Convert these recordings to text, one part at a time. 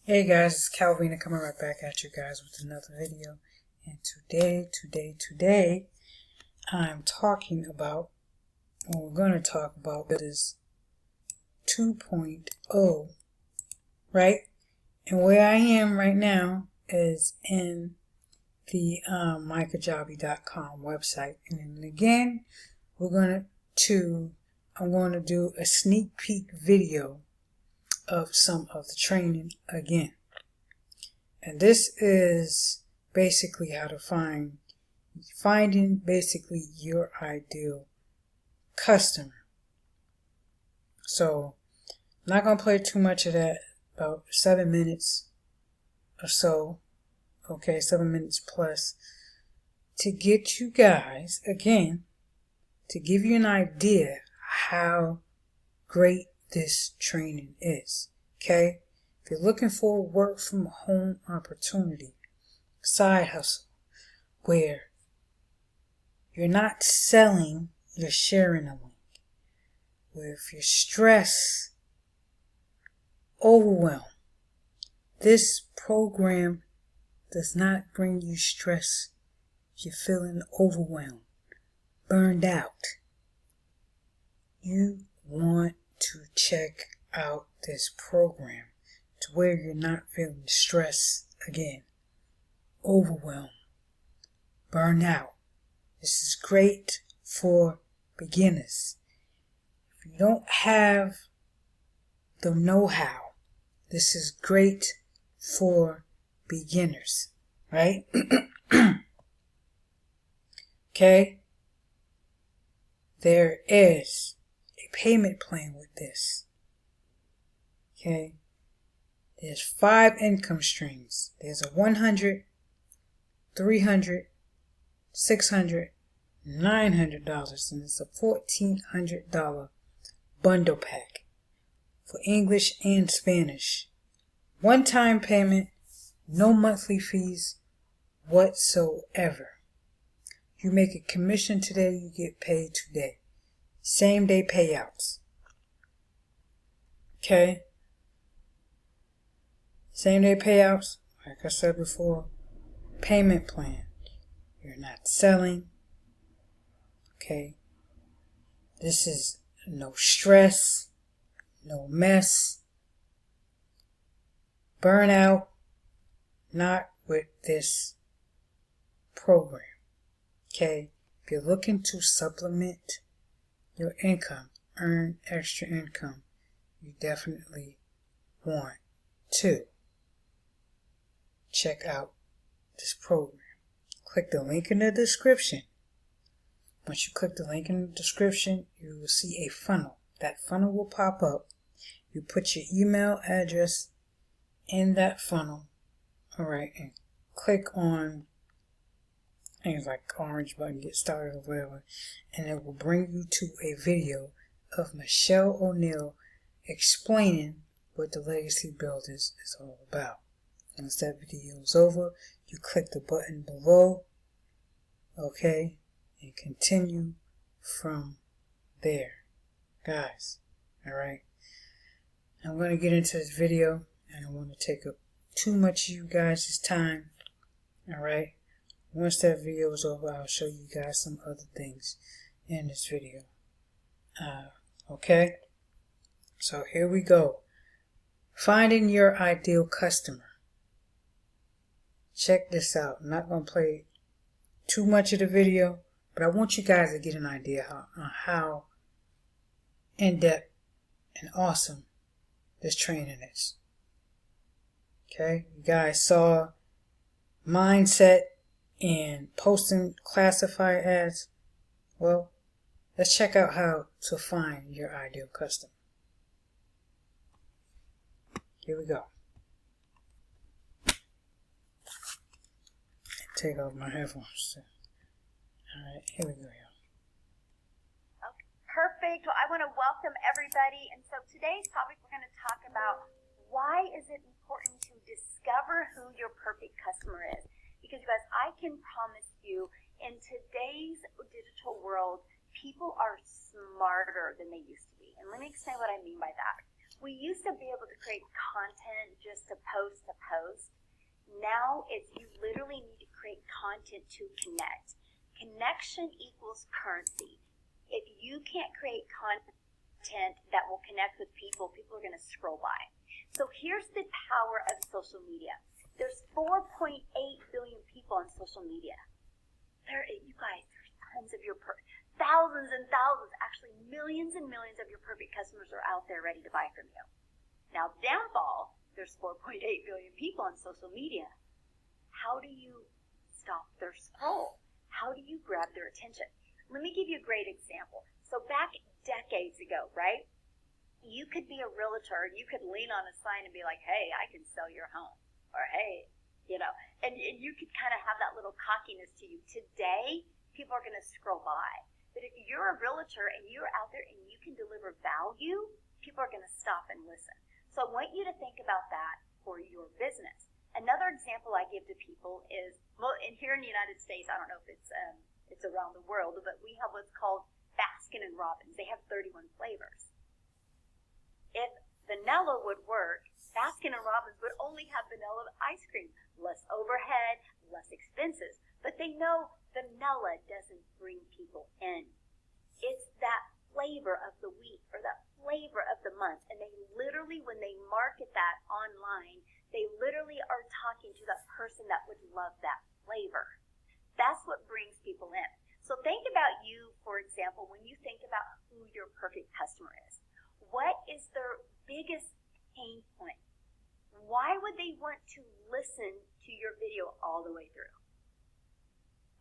Hey guys, it's Calvina coming right back at you guys with another video. And today, I'm talking about, we're going to talk about this 2.0, right? And where I am right now is in the mykajabi.com website. And then again, I'm going to do a sneak peek video of some of the training again. And this is basically how to finding basically your ideal customer. So I'm not going to play too much of that, about 7 minutes or so, okay, 7 minutes plus, to get you guys, again, to give you an idea how great this training is, okay? If you're looking for a work from home opportunity, side hustle, where you're not selling, you're sharing a link, where if you're stressed, overwhelmed, this program does not bring you stress. You're feeling overwhelmed, burned out. You want to check out this program to where you're not feeling stress again, overwhelmed, burned out. This is great for beginners. If you don't have the know-how, this is great for beginners, right? Okay? There is a payment plan with this. Okay? There's 5 income streams. There's a $100, $300, $600, $900, and it's a $1,400 bundle pack for English and Spanish. One-time payment, no monthly fees whatsoever. You make a commission today, you get paid today. Same day payouts. Okay? Same day payouts, like I said before, payment plan. You're not selling. Okay? This is no stress, no mess, burnout, not with this program. Okay? If you're looking to supplement your income, earn extra income, you definitely want to check out this program. Click the link in the description. Once you click the link in the description, you will see a funnel. That funnel will pop up. You put your email address in that funnel, alright, and click on things like orange button, get started or whatever, and it will bring you to a video of Michelle O'Neill explaining what the Legacy Builders is all about. Once that video is over, you click the button below, okay, and continue from there, guys. Alright, I'm going to get into this video. I don't want to take up too much of you guys' time. Alright, once that video is over, I'll show you guys some other things in this video. Okay, so here we go. Finding your ideal customer. Check this out. I'm not going to play too much of the video, but I want you guys to get an idea how in-depth and awesome this training is. Okay, you guys saw mindset and posting classified ads. Well, let's check out how to find your ideal customer. Here we go. Take off my headphones. Alright, here we go, y'all. Okay, perfect. Well, I want to welcome everybody. And so today's topic, we're going to talk about why is it important to discover who your perfect customer is. Because you guys, I can promise you, in today's digital world, people are smarter than they used to be. And let me explain what I mean by that. We used to be able to create content just to post. Now it's you literally need to create content to connect. Connection equals currency. If you can't create content that will connect with people, people are going to scroll by. So here's the power of social media. There's 4.8 billion people on social media. You guys, there's tons of thousands and thousands, actually millions and millions of your perfect customers are out there ready to buy from you. Now, downfall, there's 4.8 billion people on social media. How do you stop their scroll? How do you grab their attention? Let me give you a great example. So back decades ago, right? You could be a realtor, you could lean on a sign and be like, hey, I can sell your home. Or hey, and you could kind of have that little cockiness to you. Today, people are going to scroll by. But if you're a realtor and you're out there and you can deliver value, people are going to stop and listen. So I want you to think about that for your business. Another example I give to people is, well, and here in the United States, I don't know if it's around the world, but we have what's called Baskin and Robbins. They have 31 flavors. If vanilla would work, Baskin and Robbins would only have vanilla ice cream, less overhead, less expenses. But they know vanilla doesn't bring people in. It's that flavor of the week or that flavor of the month. And they literally, when they market that online, they literally are talking to that person that would love that flavor. That's what brings people in. So think about you, for example, when you think about who your perfect customer is. What is their biggest pain point? Why would they want to listen to your video all the way through?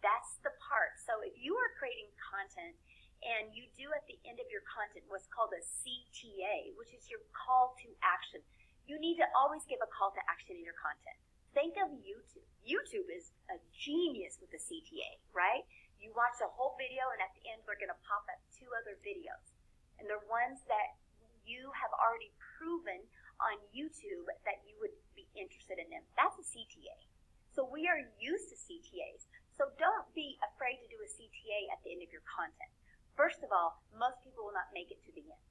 That's the part. So if you are creating content and you do at the end of your content what's called a CTA, which is your call to action, you need to always give a call to action in your content. Think of YouTube. YouTube is a genius with the CTA, right? You watch the whole video and at the end they're going to pop up 2 other videos. And they're ones that you have already proven on YouTube that you would be interested in them. That's a CTA. So we are used to CTAs. So don't be afraid to do a CTA at the end of your content. First of all, most people will not make it to the end.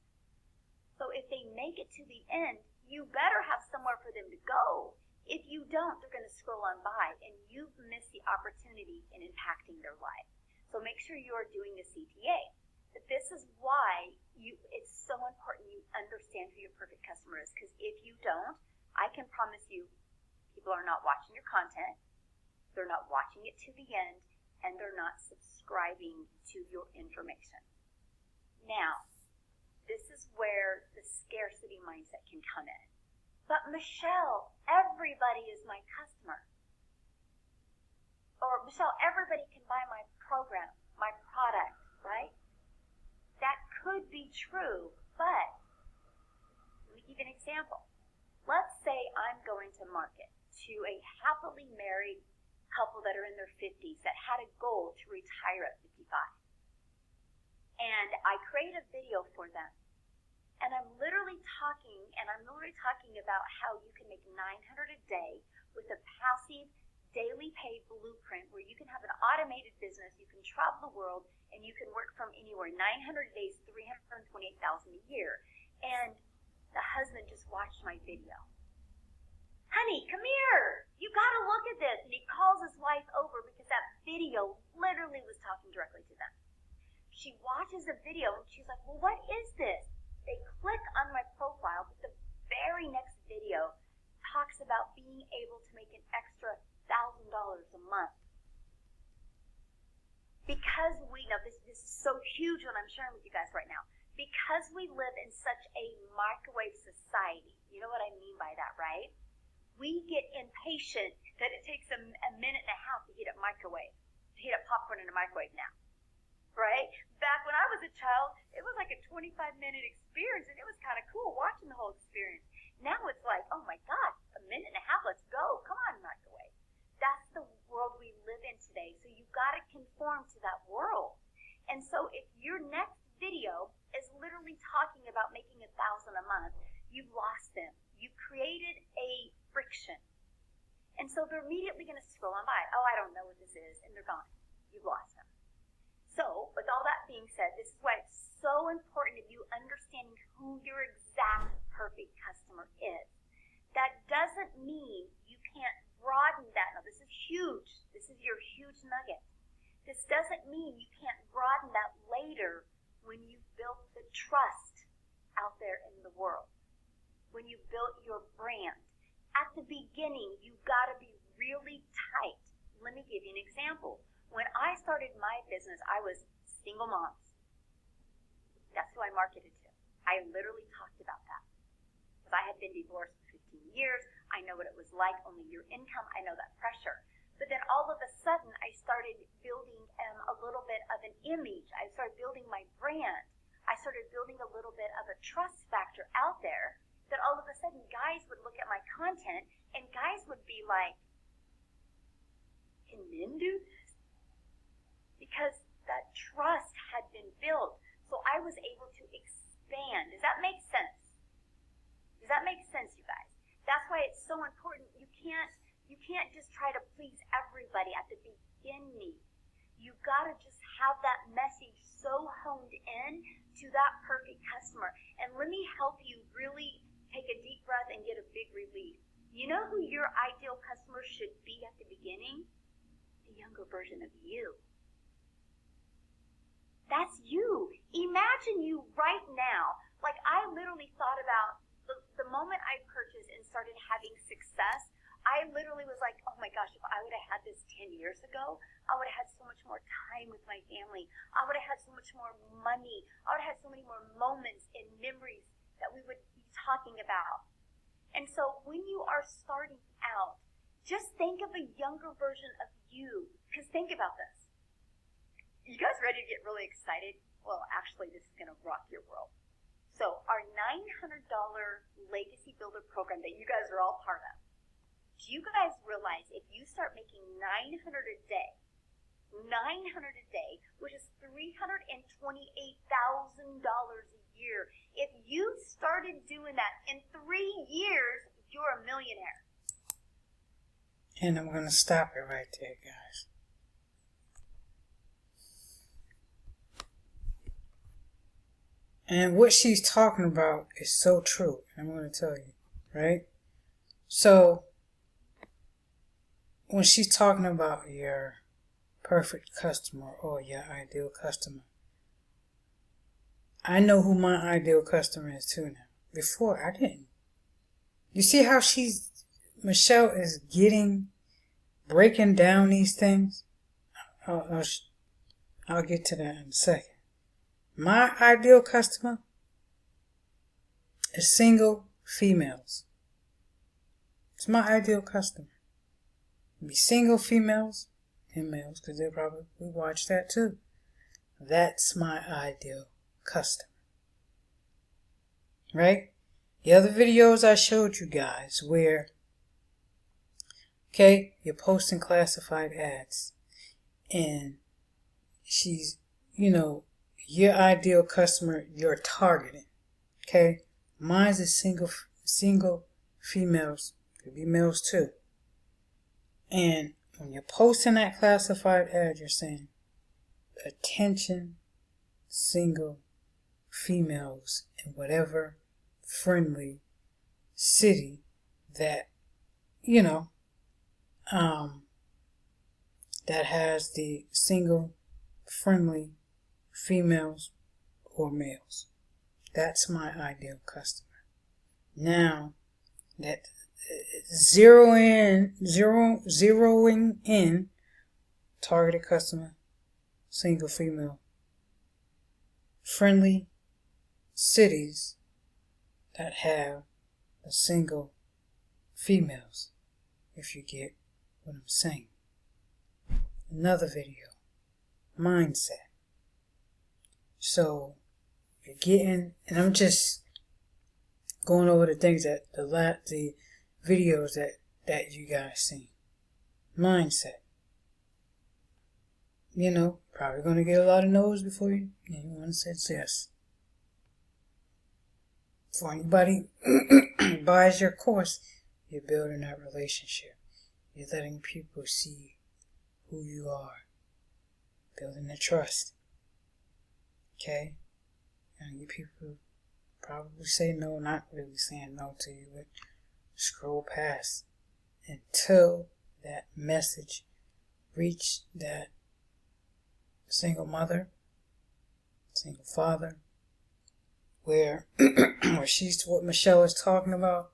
So if they make it to the end, you better have somewhere for them to go. If you don't, they're going to scroll on by and you've missed the opportunity in impacting their life. So make sure you are doing the CTA. But this is why it's so important you understand who your perfect customer is. Because if you don't, I can promise you people are not watching your content, they're not watching it to the end, and they're not subscribing to your information. Now, this is where the scarcity mindset can come in. But Michelle, everybody is my customer. Or Michelle, everybody can buy my program, my product, right? That could be true, but let me give you an example. Let's say I'm going to market to a happily married couple that are in their 50s that had a goal to retire at 55. And I create a video for them. And I'm literally talking about how you can make $900 a day with a passive daily pay blueprint where you can have an automated business, you can travel the world, and you can work from anywhere. 900 days, $328,000 a year. And the husband just watched my video. Honey, come here. You got to look at this. And he calls his wife over because that video literally was talking directly to them. She watches the video and she's like, well, what is this? They click on my profile, but the very next video talks about being able to make an extra $1,000 a month. Because we know this is so huge what I'm sharing with you guys right now. Because we live in such a microwave society, you know what I mean by that, right? We get impatient that it takes a minute and a half to heat up popcorn in a microwave now, right? Back when I was a child, it was like a 25-minute experience, and it was kind of cool watching the whole experience. Now it's like, oh my God, a minute and a half, let's go. Come on, microwave. That's the world we live in today, so you've got to conform to that world. And so if your next video is literally talking about making $1,000 a month, you've lost them. You created a friction. And so they're immediately going to scroll on by. Oh, I don't know what this is, and they're gone. You've lost them. So, with all that being said, this is why it's so important of you understanding who your exact perfect customer is. That doesn't mean you can't broaden that. Now, this is huge. This is your huge nugget. This doesn't mean you can't broaden that later when you've built the trust out there in the world, when you've built your brand. At the beginning, you've got to be really tight. Let me give you an example. When I started my business, I was single moms. That's who I marketed to. I literally talked about that. Because I had been divorced for 15 years. I know what it was like, only your income. I know that pressure. But then all of a sudden, I started building a little bit of an image. I started building my brand. I started building a little bit of a trust factor out there that all of a sudden guys would look at my content and guys would be like, can men do this? Because that trust had been built. So I was able to expand. Does that make sense? Does that make sense, you guys? That's why it's so important. You can't just try to please everybody at the beginning. You gotta just have that message so honed in to that perfect customer. And let me help you really take a deep breath and get a big relief. You know who your ideal customer should be at the beginning? The younger version of you. That's you. Imagine you right now. Like, I literally thought about the moment I purchased and started having success, I literally was like, oh my gosh, if I would have had this 10 years ago, I would have had so much more time with my family. I would have had so much more money. I would have had so many more moments and memories that we would be talking about. And so when you are starting out, just think of a younger version of you. Because think about this. You guys ready to get really excited? Well, actually, this is going to rock your world. So our $900 Legacy Builder program that you guys are all part of, do you guys realize if you start making $900 a day, which is $328,000 a year, if you started doing that in 3 years, you're a millionaire. And I'm going to stop it right there, guys. And what she's talking about is so true. I'm going to tell you, right? So, when she's talking about your perfect customer or your ideal customer, I know who my ideal customer is too now. Before, I didn't. You see how Michelle is breaking down these things? I'll get to that in a second. My ideal customer is single females. It's my ideal customer. Be single females and males, because they probably watch that too. That's my ideal customer. Right? The other videos I showed you guys where, okay, you're posting classified ads and she's, your ideal customer you're targeting. Okay? Mine's is single females. Could be males too. And when you're posting that classified ad, you're saying, attention, single females in whatever friendly city that, that has the single friendly females or males. That's my ideal customer. Now, that zeroing in targeted customer, single female, friendly cities that have a single females, if you get what I'm saying. Another video, mindset. So you're getting, and I'm just going over the things that the videos that you guys seen. Mindset. Probably going to get a lot of no's before you want to say yes. For anybody buys your course, you're building that relationship. You're letting people see who you are. Building the trust. Okay? And you people probably say no, not really saying no to you, but scroll past until that message reached that single mother, single father, where she's what Michelle is talking about.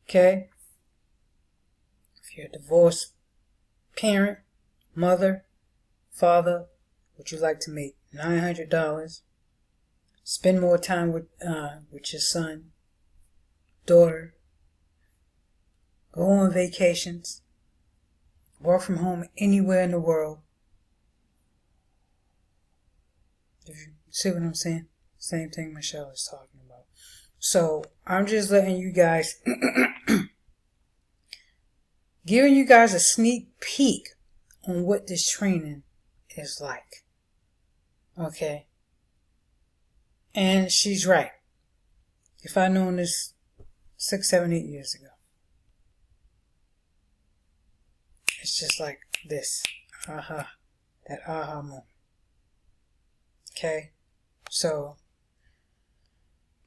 Okay? If you're a divorced parent, mother, father, would you like to make $900? Spend more time with your son, daughter. Go on vacations. Work from home anywhere in the world. If you see what I'm saying? Same thing Michelle is talking about. So I'm just letting you guys, giving you guys a sneak peek on what this training is like. Okay? And she's right. If I'd known this 6, 7, 8 years ago, it's just like this. Aha. That aha moment. Okay? So,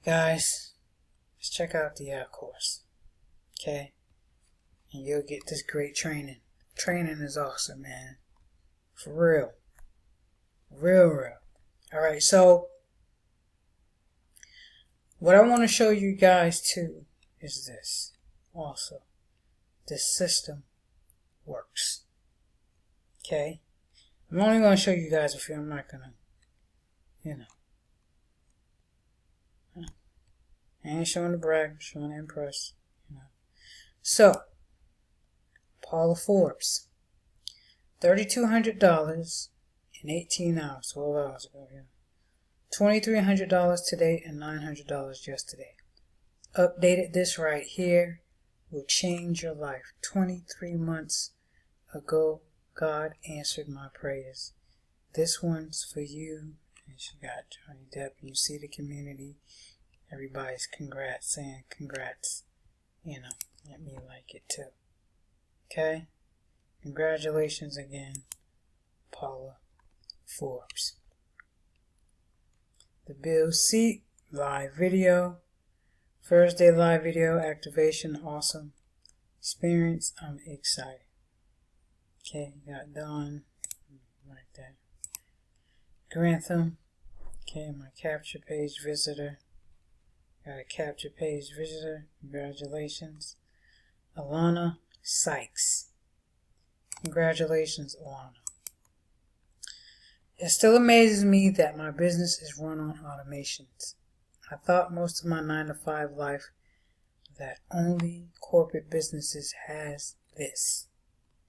guys, let's check out the course. Okay? And you'll get this great training. Training is awesome, man. For real. Real. Alright, so what I want to show you guys too is this. Also, this system works. Okay? I'm only going to show you guys a few. I'm not going to, I ain't showing to brag, I'm showing to impress. So, Paula Forbes, $3,200 in 18 hours, 12 hours ago, $2,300 today and $900 yesterday. Updated this right here will change your life. 23 months ago, God answered my prayers. This one's for you. And she got Johnny Depp. You see the community. Everybody's congrats, saying congrats. Let me like it too. Okay? Congratulations again, Paula Forbes. The Bill Seat live video. First day live video activation. Awesome experience. I'm excited. Okay, got done. Like that. Grantham. Okay, my capture page visitor. Got a capture page visitor. Congratulations. Alana Sykes. Congratulations, Alana. It still amazes me that my business is run on automations. I thought most of my 9-to-5 life that only corporate businesses has this.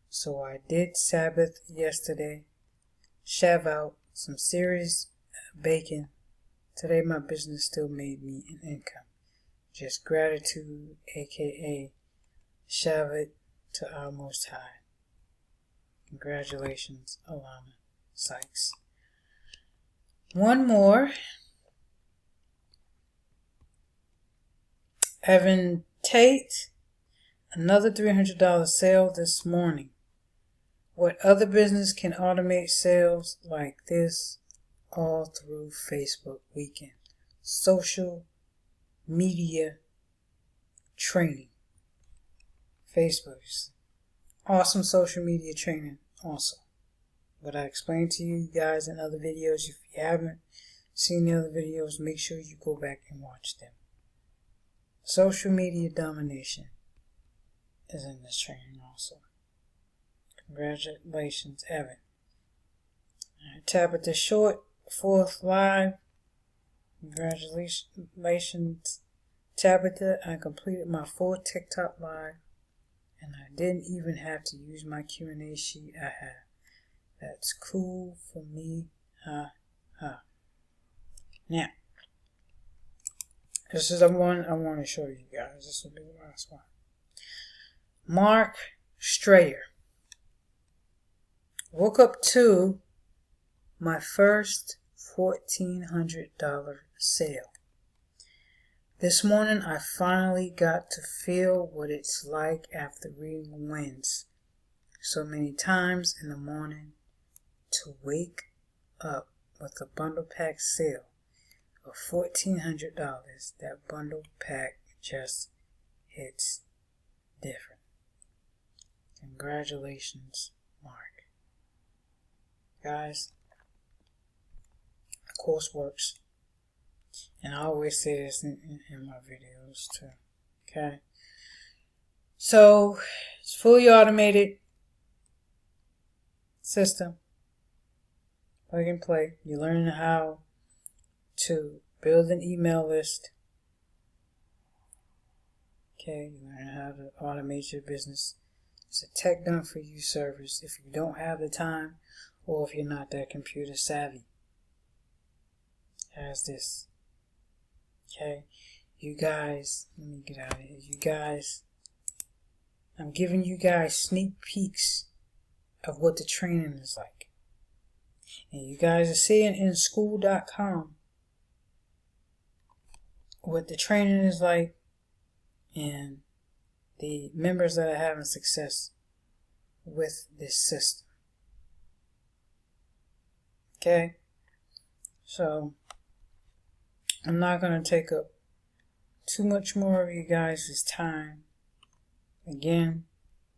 So I did Sabbath yesterday, Shavuot, some serious bacon. Today my business still made me an income. Just gratitude, aka Shavuot to our Most High. Congratulations, Alana Sykes. One more. Evan Tate, another $300 sale this morning. What other business can automate sales like this all through Facebook weekend? Social media training. Facebook's awesome social media training also. What I explained to you guys in other videos, if you haven't seen the other videos, make sure you go back and watch them. Social media domination is in this training also. Congratulations, Evan. Tabitha Short, 4th live. Congratulations, Tabitha. I completed my 4th TikTok live, and I didn't even have to use my Q&A sheet I have. That's cool for me. Now, this is the one I want to show you guys. This will be the last one. Mark Strayer. Woke up to my first $1,400 sale. This morning I finally got to feel what it's like after reading wins so many times in the morning to wake up with a bundle pack sale for $1,400. That bundle pack just hits different. Congratulations, Mark. Guys, the course works. And I always say this in my videos too. Okay? So, it's fully automated system. Plug and play. You learn how to build an email list. Okay, you learn how to automate your business. It's a tech done for you service if you don't have the time or if you're not that computer savvy. As this. Okay, you guys, let me get out of here. You guys, I'm giving you guys sneak peeks of what the training is like. And you guys are seeing in school.com what the training is like and the members that are having success with this system. Okay? So, I'm not going to take up too much more of you guys' time. Again,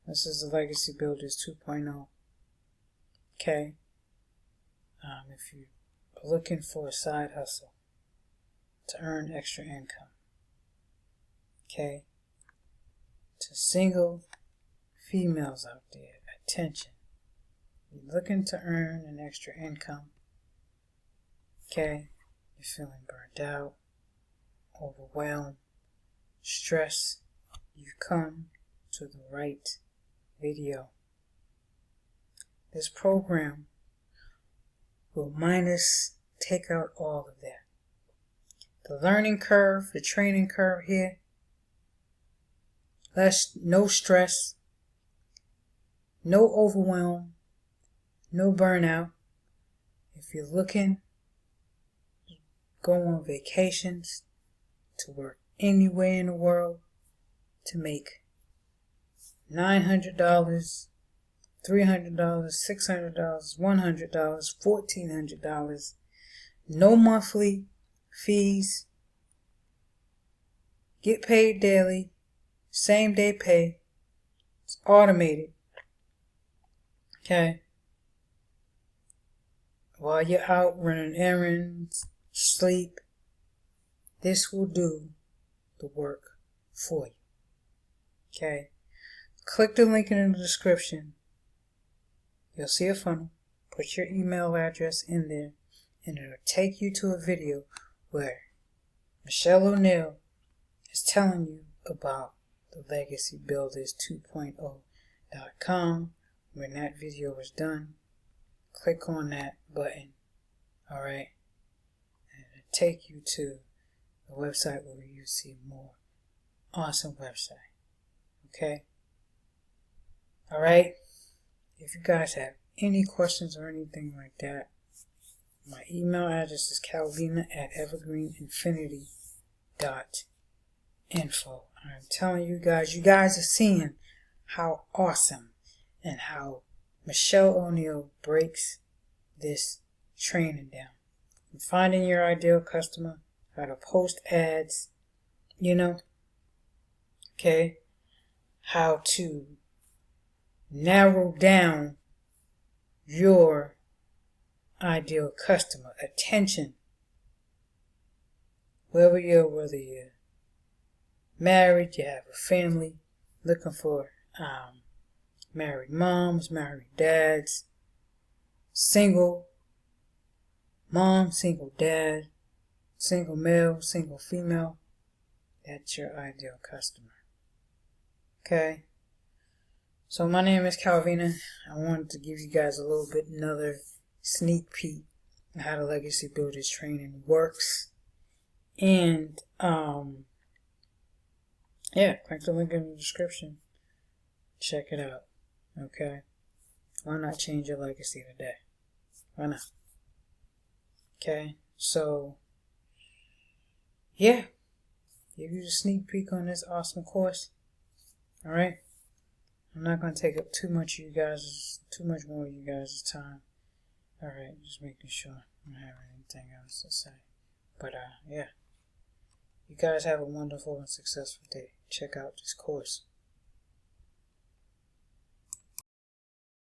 this is the Legacy Builders 2.0. Okay? If you're looking for a side hustle to earn extra income. Okay? To single females out there, attention. You're looking to earn an extra income. Okay? You're feeling burnt out, overwhelmed, stressed. You've come to the right video. This program will take out all of that. The learning curve, the training curve here, no stress, no overwhelm, no burnout. If you're looking, go on vacations, to work anywhere in the world, to make $900, $300, $600, $100, $1,400, no monthly fees, get paid daily, same day pay, it's automated, okay, while you're out running errands, sleep, this will do the work for you, okay. Click the link in the description. You'll see a funnel. Put your email address in there, and it'll take you to a video where Michelle O'Neill is telling you about the Legacy Builders 2.0.com. When that video is done, click on that button. Alright? And it'll take you to the website where you see more awesome website. Okay? Alright? If you guys have any questions or anything like that, my email address is calvina@evergreeninfinity.info. I'm telling you guys are seeing how awesome and how Michelle O'Neill breaks this training down. From finding your ideal customer, how to post ads, okay, how to narrow down your ideal customer, attention, whether you're married, you have a family, looking for married moms, married dads, single mom, single dad, single male, single female, that's your ideal customer. Okay? So my name is Calvina. I wanted to give you guys a little bit another sneak peek of how the Legacy Builders training works. And click the link in the description. Check it out. Okay? Why not change your legacy today? Why not? Okay? So give you a sneak peek on this awesome course. Alright? I'm not going to take up too much more of you guys' time. Alright, just making sure I don't have anything else to say. But yeah, you guys have a wonderful and successful day. Check out this course.